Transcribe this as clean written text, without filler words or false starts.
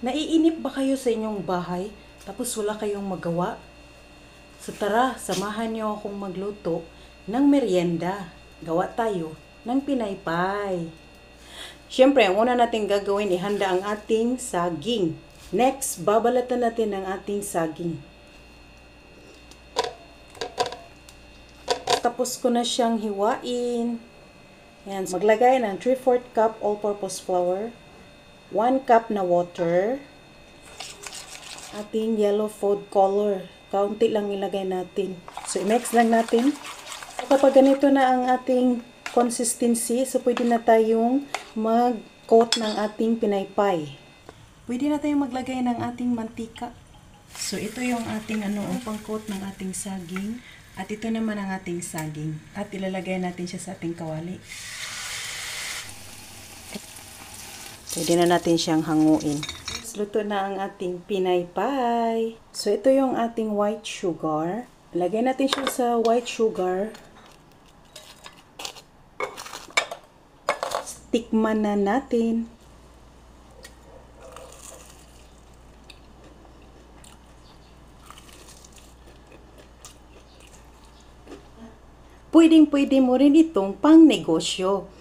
Naiinip ba kayo sa inyong bahay tapos wala kayong magawa? So tara, samahan niyo akong magluto ng merienda. Gawa tayo ng pinaypay. Siyempre, ang una natin gagawin, ihanda ang ating saging. Next, babalatan natin ang ating saging. Tapos ko na siyang hiwain. Yan, maglagay ng 3/4 cup all-purpose flour, 1 cup na water, ating yellow food color. Kaunti lang ilagay natin. So, i-mix lang natin. So, kapag ganito na ang ating consistency, so pwede na tayong mag-coat ng ating pinaypay. Pwede na tayong maglagay ng ating mantika. So, ito yung ating pang-coat ng ating saging. At ito naman ang ating saging. At ilalagay natin siya sa ating kawali. Pwede na natin siyang hanguin. Luto na ang ating pinaypay. So, ito yung ating white sugar. Lagay natin siya sa white sugar. Tikman na natin. Pwedeng-pwede mo rin itong pang negosyo.